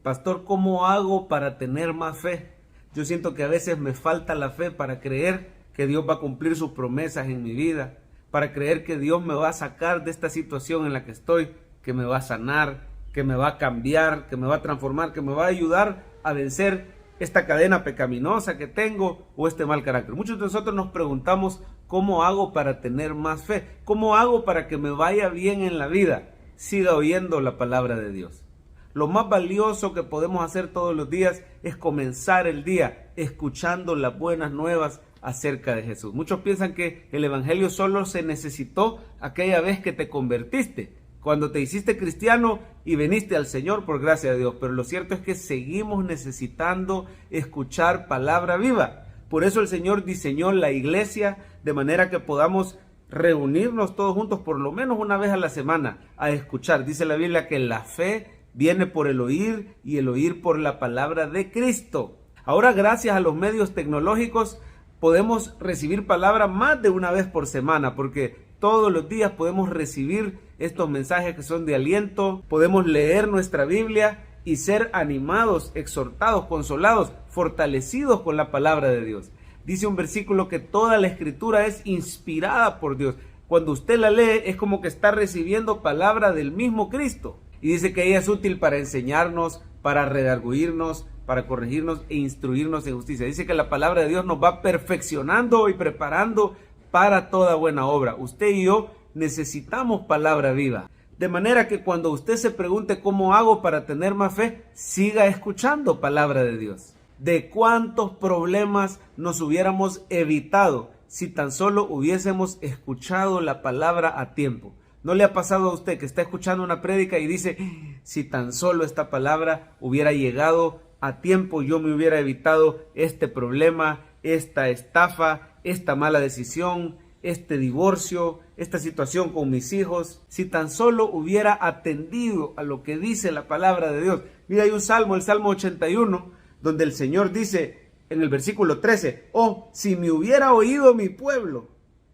Pastor, ¿cómo hago para tener más fe? Yo siento que a veces me falta la fe para creer que Dios va a cumplir sus promesas en mi vida, para creer que Dios me va a sacar de esta situación en la que estoy, que me va a sanar, que me va a cambiar, que me va a transformar, que me va a ayudar a vencer esta cadena pecaminosa que tengo o este mal carácter. Muchos de nosotros nos preguntamos, ¿cómo hago para tener más fe? ¿Cómo hago para que me vaya bien en la vida? Siga oyendo la palabra de Dios. Lo más valioso que podemos hacer todos los días es comenzar el día escuchando las buenas nuevas acerca de Jesús. Muchos piensan que el evangelio solo se necesitó aquella vez que te convertiste, cuando te hiciste cristiano y viniste al Señor por gracia de Dios, pero lo cierto es que seguimos necesitando escuchar palabra viva. Por eso el Señor diseñó la iglesia de manera que podamos reunirnos todos juntos por lo menos una vez a la semana a escuchar. Dice la Biblia que la fe viene por el oír y el oír por la palabra de Cristo. Ahora, gracias a los medios tecnológicos, podemos recibir palabra más de una vez por semana, porque todos los días podemos recibir estos mensajes que son de aliento, podemos leer nuestra Biblia y ser animados, exhortados, consolados, fortalecidos con la palabra de Dios. Dice un versículo que toda la escritura es inspirada por Dios. Cuando usted la lee es como que está recibiendo palabra del mismo Cristo. Y dice que ella es útil para enseñarnos, para redarguirnos, para corregirnos e instruirnos en justicia. Dice que la palabra de Dios nos va perfeccionando y preparando para toda buena obra. Usted y yo necesitamos palabra viva. De manera que cuando usted se pregunte cómo hago para tener más fe, siga escuchando palabra de Dios. ¿De cuántos problemas nos hubiéramos evitado si tan solo hubiésemos escuchado la palabra a tiempo? ¿No le ha pasado a usted que está escuchando una prédica y dice, si tan solo esta palabra hubiera llegado a tiempo, yo me hubiera evitado este problema, esta estafa, esta mala decisión, este divorcio, esta situación con mis hijos? Si tan solo hubiera atendido a lo que dice la palabra de Dios. Mira, hay un salmo, el Salmo 81, donde el Señor dice en el versículo 13, oh, si me hubiera oído mi pueblo,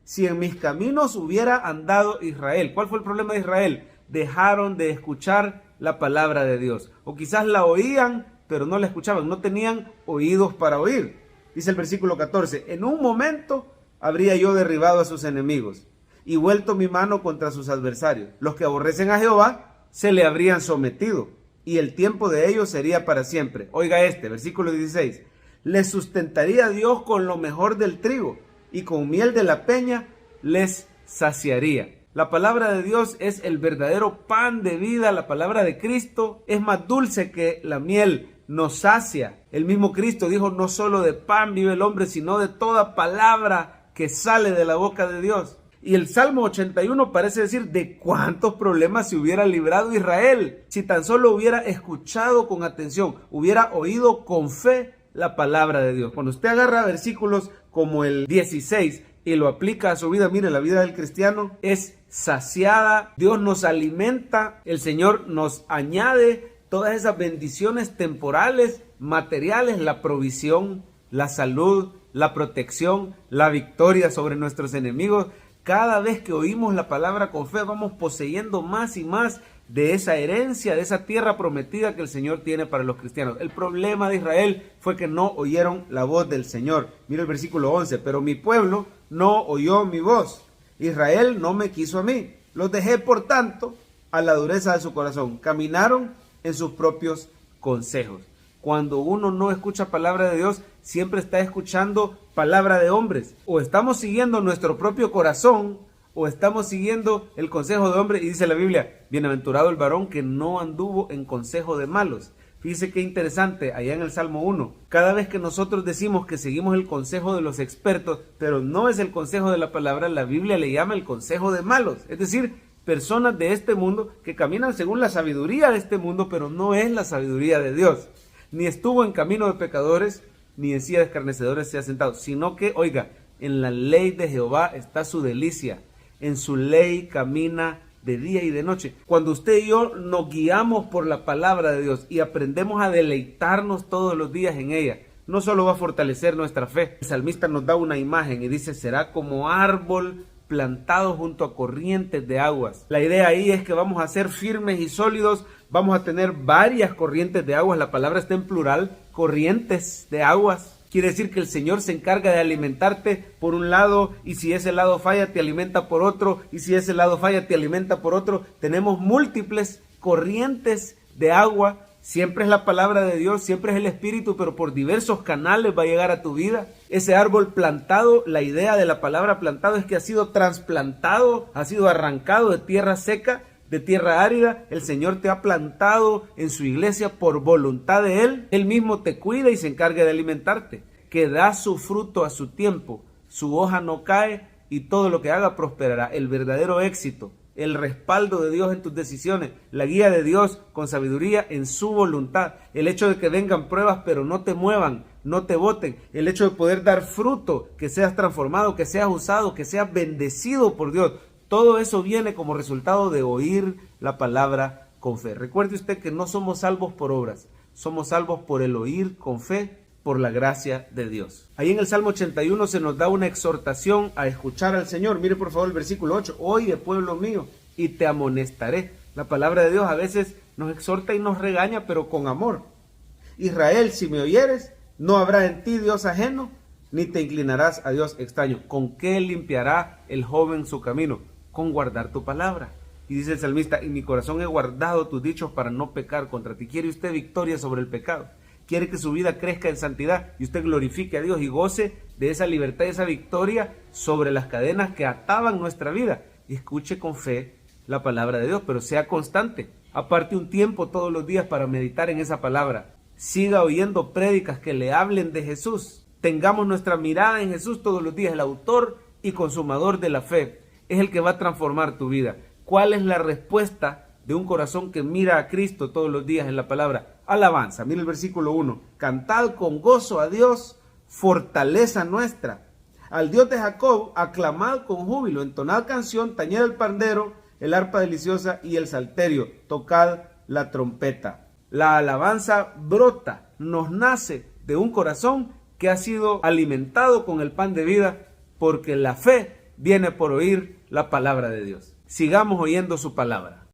si en mis caminos hubiera andado Israel. ¿Cuál fue el problema de Israel? Dejaron de escuchar la palabra de Dios. O quizás la oían, pero no la escuchaban. No tenían oídos para oír. Dice el versículo 14, en un momento habría yo derribado a sus enemigos y vuelto mi mano contra sus adversarios. Los que aborrecen a Jehová se le habrían sometido y el tiempo de ellos sería para siempre. Oiga este, versículo 16. Les sustentaría Dios con lo mejor del trigo y con miel de la peña les saciaría. La palabra de Dios es el verdadero pan de vida. La palabra de Cristo es más dulce que la miel, nos sacia. El mismo Cristo dijo, no solo de pan vive el hombre, sino de toda palabra que sale de la boca de Dios. Y el Salmo 81 parece decir de cuántos problemas se hubiera librado Israel si tan solo hubiera escuchado con atención, hubiera oído con fe la palabra de Dios. Cuando usted agarra versículos como el 16 y lo aplica a su vida, mire, la vida del cristiano es saciada, Dios nos alimenta, el Señor nos añade todas esas bendiciones temporales, materiales, la provisión, la salud, la protección, la victoria sobre nuestros enemigos. Cada vez que oímos la palabra con fe, vamos poseyendo más y más de esa herencia, de esa tierra prometida que el Señor tiene para los cristianos. El problema de Israel fue que no oyeron la voz del Señor. Mira el versículo 11, pero mi pueblo no oyó mi voz. Israel no me quiso a mí. Los dejé, por tanto, a la dureza de su corazón. Caminaron en sus propios consejos. Cuando uno no escucha palabra de Dios, siempre está escuchando palabra de hombres. O estamos siguiendo nuestro propio corazón, o estamos siguiendo el consejo de hombre. Y dice la Biblia, bienaventurado el varón que no anduvo en consejo de malos. Fíjese qué interesante, allá en el Salmo 1, cada vez que nosotros decimos que seguimos el consejo de los expertos, pero no es el consejo de la palabra, la Biblia le llama el consejo de malos. Es decir, personas de este mundo que caminan según la sabiduría de este mundo, pero no es la sabiduría de Dios. Ni estuvo en camino de pecadores, ni en silla de escarnecedores se ha sentado, sino que, oiga, en la ley de Jehová está su delicia, en su ley camina de día y de noche. Cuando usted y yo nos guiamos por la palabra de Dios y aprendemos a deleitarnos todos los días en ella, no solo va a fortalecer nuestra fe. El salmista nos da una imagen y dice, será como árbol plantados junto a corrientes de aguas. La idea ahí es que vamos a ser firmes y sólidos, vamos a tener varias corrientes de aguas, la palabra está en plural, corrientes de aguas. Quiere decir que el Señor se encarga de alimentarte por un lado, y si ese lado falla te alimenta por otro, y si ese lado falla te alimenta por otro. Tenemos múltiples corrientes de agua. Siempre es la palabra de Dios, siempre es el Espíritu, pero por diversos canales va a llegar a tu vida. Ese árbol plantado, la idea de la palabra plantado es que ha sido trasplantado, ha sido arrancado de tierra seca, de tierra árida. El Señor te ha plantado en su iglesia por voluntad de Él. Él mismo te cuida y se encarga de alimentarte, que da su fruto a su tiempo, su hoja no cae y todo lo que haga prosperará. El verdadero éxito, el respaldo de Dios en tus decisiones, la guía de Dios con sabiduría en su voluntad, el hecho de que vengan pruebas pero no te muevan, no te boten, el hecho de poder dar fruto, que seas transformado, que seas usado, que seas bendecido por Dios. Todo eso viene como resultado de oír la palabra con fe. Recuerde usted que no somos salvos por obras, somos salvos por el oír con fe, por la gracia de Dios. Ahí en el Salmo 81 se nos da una exhortación a escuchar al Señor. Mire por favor el versículo 8. Oye, pueblo mío, y te amonestaré. La palabra de Dios a veces nos exhorta y nos regaña, pero con amor. Israel, si me oyeres, no habrá en ti Dios ajeno, ni te inclinarás a Dios extraño. ¿Con qué limpiará el joven su camino? Con guardar tu palabra. Y dice el salmista, en mi corazón he guardado tus dichos para no pecar contra ti. ¿Quiere usted victoria sobre el pecado? ¿Quiere que su vida crezca en santidad y usted glorifique a Dios y goce de esa libertad y esa victoria sobre las cadenas que ataban nuestra vida? Y escuche con fe la palabra de Dios, pero sea constante. Aparte un tiempo todos los días para meditar en esa palabra. Siga oyendo prédicas que le hablen de Jesús. Tengamos nuestra mirada en Jesús todos los días. El autor y consumador de la fe es el que va a transformar tu vida. ¿Cuál es la respuesta de un corazón que mira a Cristo todos los días en la palabra? Alabanza. Mira el versículo 1. Cantad con gozo a Dios, fortaleza nuestra. Al Dios de Jacob, aclamad con júbilo, entonad canción, tañed el pandero, el arpa deliciosa y el salterio, tocad la trompeta. La alabanza brota, nos nace de un corazón que ha sido alimentado con el pan de vida, porque la fe viene por oír la palabra de Dios. Sigamos oyendo su palabra.